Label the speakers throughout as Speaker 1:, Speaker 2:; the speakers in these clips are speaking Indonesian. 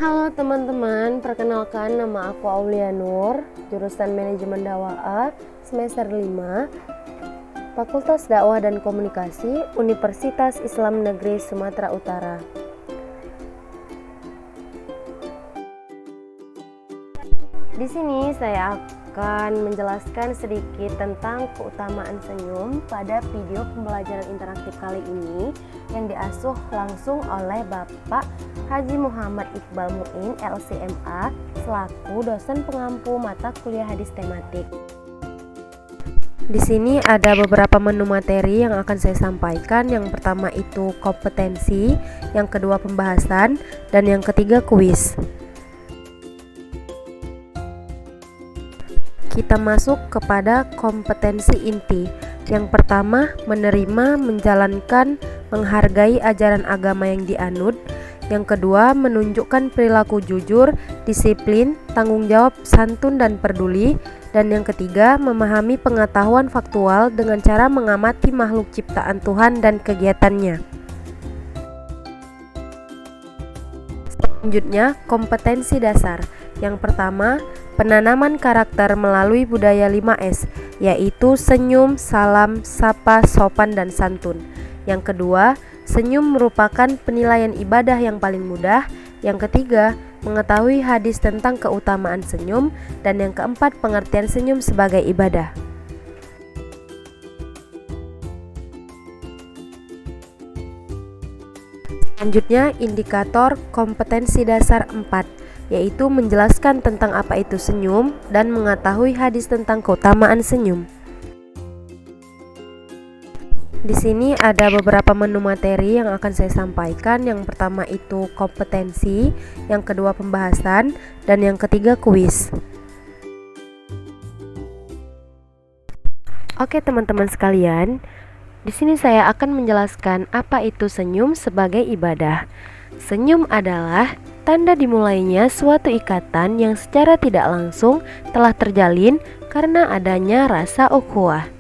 Speaker 1: Halo teman-teman, perkenalkan nama aku Aulia Nur, jurusan Manajemen Dakwah semester 5, Fakultas Dakwah dan Komunikasi, Universitas Islam Negeri Sumatera Utara. Di sini saya akan menjelaskan sedikit tentang keutamaan senyum pada video pembelajaran interaktif kali ini yang diasuh langsung oleh Bapak Haji Muhammad Iqbal Muin LCMA selaku dosen pengampu mata kuliah hadis tematik. Di sini ada beberapa menu materi yang akan saya sampaikan. Yang pertama itu kompetensi, yang kedua pembahasan, dan yang ketiga kuis. Kita masuk kepada kompetensi inti. Yang pertama, menerima, menjalankan, menghargai ajaran agama yang dianut. Yang kedua, menunjukkan perilaku jujur, disiplin, tanggung jawab, santun, dan peduli. Dan yang ketiga, memahami pengetahuan faktual dengan cara mengamati makhluk ciptaan Tuhan dan kegiatannya. Selanjutnya, kompetensi dasar. Yang pertama, penanaman karakter melalui budaya 5S, yaitu senyum, salam, sapa, sopan, dan santun. Yang kedua, senyum merupakan penilaian ibadah yang paling mudah. Yang ketiga, mengetahui hadis tentang keutamaan senyum. Dan yang keempat, pengertian senyum sebagai ibadah. Selanjutnya, indikator kompetensi dasar 4, yaitu menjelaskan tentang apa itu senyum dan mengetahui hadis tentang keutamaan senyum. Di sini ada beberapa menu materi yang akan saya sampaikan. Yang pertama itu kompetensi, yang kedua pembahasan, dan yang ketiga kuis. Oke teman-teman sekalian, di sini saya akan menjelaskan apa itu senyum sebagai ibadah. Senyum adalah tanda dimulainya suatu ikatan yang secara tidak langsung telah terjalin karena adanya rasa ukhuwah.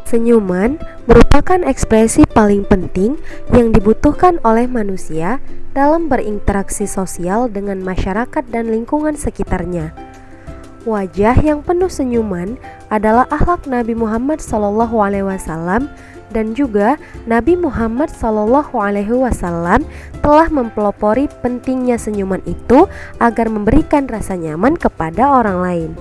Speaker 1: Senyuman merupakan ekspresi paling penting yang dibutuhkan oleh manusia dalam berinteraksi sosial dengan masyarakat dan lingkungan sekitarnya. Wajah yang penuh senyuman adalah akhlak Nabi Muhammad SAW, dan juga Nabi Muhammad SAW telah mempelopori pentingnya senyuman itu agar memberikan rasa nyaman kepada orang lain.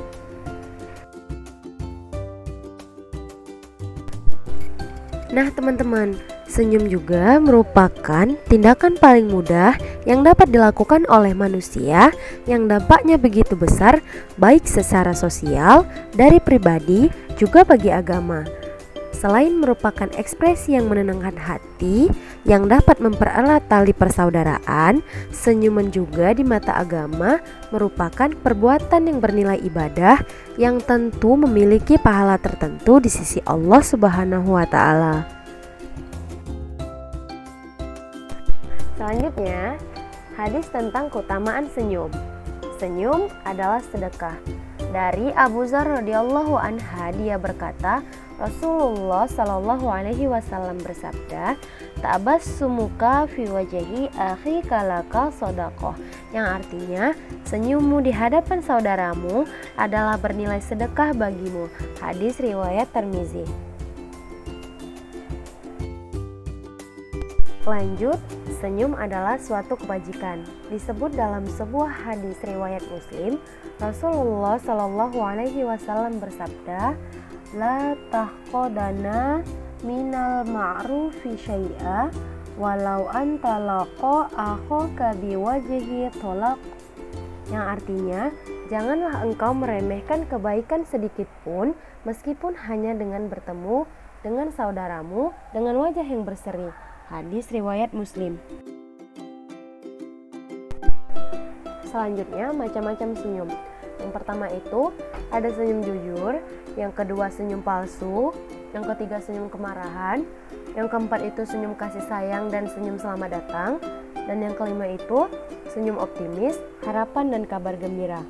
Speaker 1: Nah teman-teman, senyum juga merupakan tindakan paling mudah yang dapat dilakukan oleh manusia yang dampaknya begitu besar baik secara sosial, dari pribadi, juga bagi agama. Selain merupakan ekspresi yang menenangkan hati yang dapat mempererat tali persaudaraan, senyuman juga di mata agama merupakan perbuatan yang bernilai ibadah yang tentu memiliki pahala tertentu di sisi Allah Subhanahu wa Ta'ala. Selanjutnya, hadis tentang keutamaan senyum. Senyum adalah sedekah. Dari Abu Dzar radhiyallahu anha, dia berkata, Rasulullah Shallallahu alaihi wasallam bersabda, "Tabassumuka fi wajhi akhika laka shadaqah," yang artinya senyummu di hadapan saudaramu adalah bernilai sedekah bagimu. Hadis riwayat Tirmizi. Lanjut, senyum adalah suatu kebajikan. Disebut dalam sebuah hadis riwayat Muslim, Rasulullah Shallallahu alaihi wasallam bersabda, "La tahqadana minal ma'rufi syai'a walau anta laqa akhaka biwajhi tolak," yang artinya, janganlah engkau meremehkan kebaikan sedikit pun meskipun hanya dengan bertemu dengan saudaramu dengan wajah yang berseri. Hadis riwayat Muslim. Selanjutnya, macam-macam senyum. Yang pertama itu ada senyum jujur, yang kedua senyum palsu, yang ketiga senyum kemarahan, yang keempat itu senyum kasih sayang dan senyum selamat datang, dan yang kelima itu senyum optimis, harapan dan kabar gembira.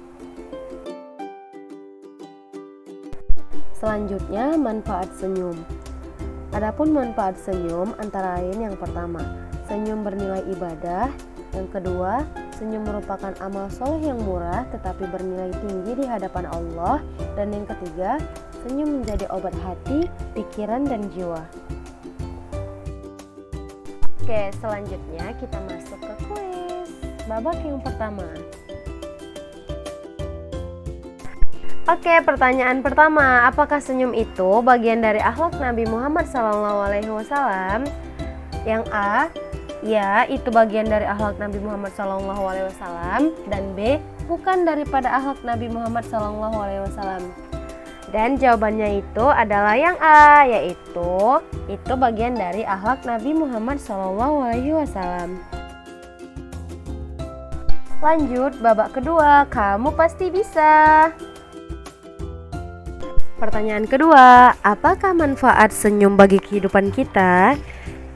Speaker 1: Selanjutnya, manfaat senyum. Adapun manfaat senyum antara lain yang pertama, senyum bernilai ibadah. Yang kedua, senyum merupakan amal soleh yang murah tetapi bernilai tinggi di hadapan Allah. Dan yang ketiga, senyum menjadi obat hati, pikiran, dan jiwa. Oke, selanjutnya kita masuk ke kuis. Babak yang pertama. Oke, pertanyaan pertama, apakah senyum itu bagian dari akhlak Nabi Muhammad SAW? Yang A, ya, itu bagian dari akhlak Nabi Muhammad SAW. Dan B, bukan daripada akhlak Nabi Muhammad SAW. Dan jawabannya itu adalah yang A, yaitu itu bagian dari akhlak Nabi Muhammad SAW. Lanjut, babak kedua, kamu pasti bisa. Pertanyaan kedua, apakah manfaat senyum bagi kehidupan kita?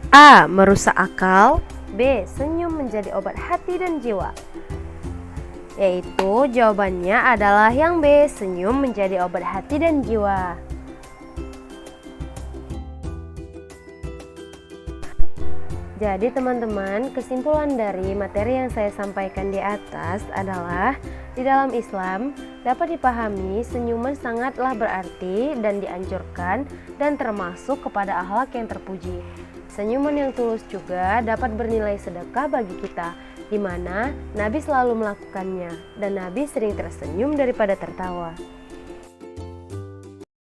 Speaker 1: A. Merusak akal. B. Senyum menjadi obat hati dan jiwa. Yaitu jawabannya adalah yang B. Senyum menjadi obat hati dan jiwa. Jadi teman-teman, kesimpulan dari materi yang saya sampaikan di atas adalah di dalam Islam dapat dipahami senyuman sangatlah berarti dan dianjurkan dan termasuk kepada akhlak yang terpuji. Senyuman yang tulus juga dapat bernilai sedekah bagi kita, di mana Nabi selalu melakukannya dan Nabi sering tersenyum daripada tertawa.